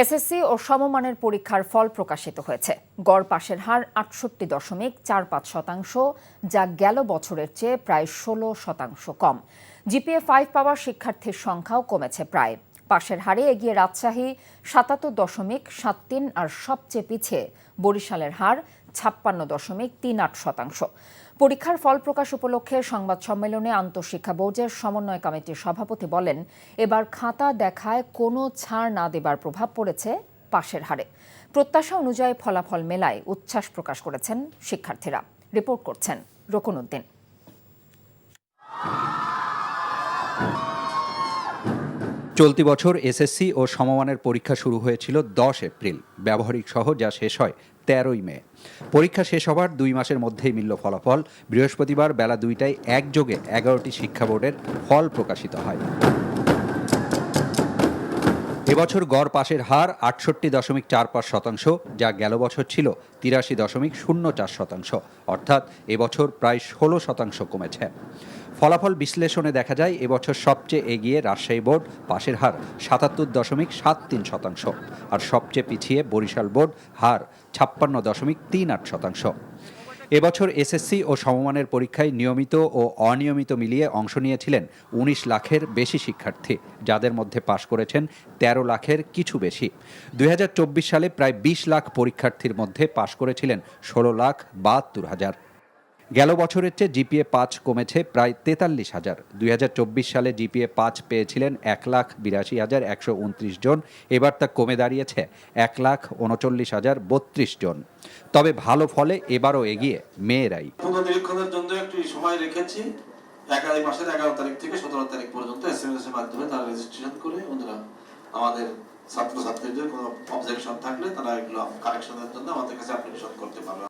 SSC ও সমমানের পরীক্ষার ফল প্রকাশিত হয়েছে। গড় পাশের হার ৬৮.৪৫%, যা গেল বছরের চেয়ে প্রায় ১৬% কম। জিপিএ 5 পাওয়া শিক্ষার্থীর সংখ্যাও কমেছে প্রায়। পাশের হারে এগিয়ে রাজশাহী ৭৭.৭৩, আর সবচেয়ে পিছিয়ে বরিশালের হার ৫৬.৩৮%। পরীক্ষার ফল প্রকাশ উপলক্ষে সংবাদ সম্মেলনে আন্তঃশিক্ষা বোর্ডের সমন্বয় কমিটির সভাপতি বলেন, এবার খাতা দেখায় কোনো ছাড় না দেবার প্রভাব পড়েছে পাশের হারে। প্রত্যাশা অনুযায়ী ফলাফল মেলায় উচ্ছ্বাস প্রকাশ করেছেন শিক্ষার্থীরা। রিপোর্ট করছেন রকুনউদ্দিন। চলতি বছর এসএসসি ও সমমানের পরীক্ষা শুরু হয়েছিল 10 এপ্রিল, ব্যবহারিক সহ, যা শেষ হয় 13ই মে। পরীক্ষা শেষ হবার 2 মাসের মধ্যেই মিলল ফলাফল। বৃহস্পতিবার বেলা 2টায় একযোগে 11টি শিক্ষা বোর্ডের ফল প্রকাশিত হয়। এবছর গড় পাশের হার ৬৮.৪৫%, যা গেল বছর ছিল ৮৩.০৪%, অর্থাৎ এবছর প্রায় ১৬% কমেছে। ফলাফল বিশ্লেষণে দেখা যায়, এবছর সবচেয়ে এগিয়ে রাজশাহী বোর্ড, পাশের হার ৭৭.৭৩%, আর সবচেয়ে পিছিয়ে বরিশাল বোর্ড, হার ৫৬.৩৮%। এবছর এসএসসি ও সমমানের পরীক্ষায় নিয়মিত ও অনিয়মিত মিলিয়ে অংশ নিয়েছিলেন ১৯ লাখের বেশি শিক্ষার্থী, যাদের মধ্যে পাশ করেছেন ১৩ লাখের কিছু বেশি। ২০২৪ সালে প্রায় ২০ লাখ পরীক্ষার্থীর মধ্যে পাশ করেছিলেন ১৬,৭২,০০০। গেল বছরের চেয়ে জিপিএ ৫ কমেছে প্রায় ৪৩,০০০। ২০২৪ সালে জিপিএ ৫ পেয়েছিলেন ১,৮২,১২৯ জন, এবার তা কমে দাঁড়িয়েছে ১,৩৯,০৩২ জন। তবে ভালো ফলে এবারও এগিয়ে মেয়েরাই। পুনর্নিরীক্ষণের জন্য একটি সময় রেখেছি, এই মাসের ১১ তারিখ থেকে 17 তারিখ পর্যন্ত এসএমএস এর মাধ্যমে তারা রেজিস্ট্রেশন করে ওনারা আমাদের ছাত্রছাত্রীদের কোনো অবজেকশন থাকলে তারা এগুলো কারেকশনের জন্য আমাদের কাছে অ্যাপ্লিকেশন করতে পারবে।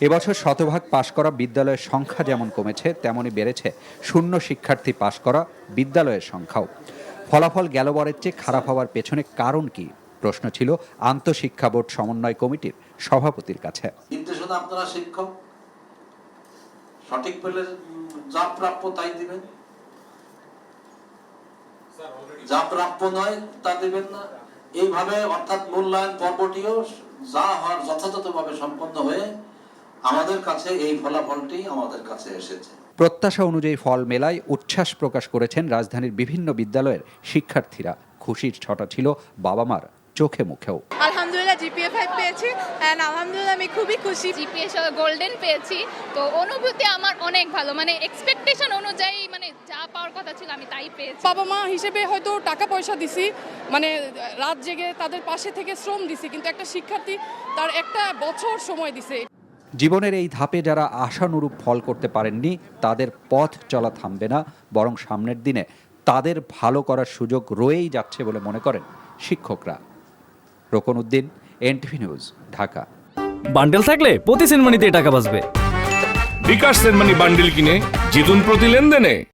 এবছর শতভাগ পাশ করা বিদ্যালয়ের সংখ্যা যেমন কমেছে, তেমনই বেড়েছে শূন্য শিক্ষার্থী পাশ করা বিদ্যালয়ের সংখ্যাও। ফলাফল গেলবারের চেয়ে খারাপ হওয়ার পেছনে কারণ কি, প্রশ্ন ছিল আন্তঃশিক্ষা বোর্ড সমন্বয় কমিটির সভাপতির কাছে। নির্দেশনা আপনারা শিক্ষক সঠিক পেলে যা প্রাপ্য তাই দিবেন, যা প্রাপ্য নয় তা দিবেন না। এইভাবে অর্থাৎ মূল্যায়ন পর্বটিও যা হওয়ার যথাযথভাবে সম্পন্ন হয়ে আমাদের কাছে এই ফলাফলটি আমাদের কাছে এসেছে। প্রত্যাশা অনুযায়ী ফল মেলায় উচ্ছ্বাস প্রকাশ করেছেন রাজধানীর বিভিন্ন বিদ্যালয়ের শিক্ষার্থীরা। খুশির ছটা ছিল বাবা মার চোখে মুখেও। আলহামদুলিল্লাহ জিপিএ 5 পেয়েছি, এন্ড আলহামদুলিল্লাহ আমি খুবই খুশি। জিপিএ গোল্ডেন পেয়েছি, তো অনুভূতি আমার অনেক ভালো, মানে এক্সপেকটেশন অনুযায়ী মানে যা পাওয়ার কথা ছিল আমি তাই পেয়েছি। বাবা মা হিসেবে হয়তো টাকা পয়সা দিছি, মানে রাত জেগে তাদের পাশে থেকে শ্রম দিছি, কিন্তু একটা শিক্ষার্থী তার একটা বছর সময় দিছে। জীবনের এই ধাপে যারা আশানুরূপ ফল করতে পারেননি, তাদের পথ চলা থামবে না, বরং সামনের দিনে তাদের ভালো করার সুযোগ রয়েই যাচ্ছে বলে মনে করেন শিক্ষকরা। রকুনউদ্দিন, এনটিভি নিউজ, ঢাকা। বান্ডেল থাকলে প্রতি সেনমানিতে টাকা বাঁচবে। বিকাশ সেনমানি বান্ডেল কিনে জিতুন প্রতি লেনদেনে।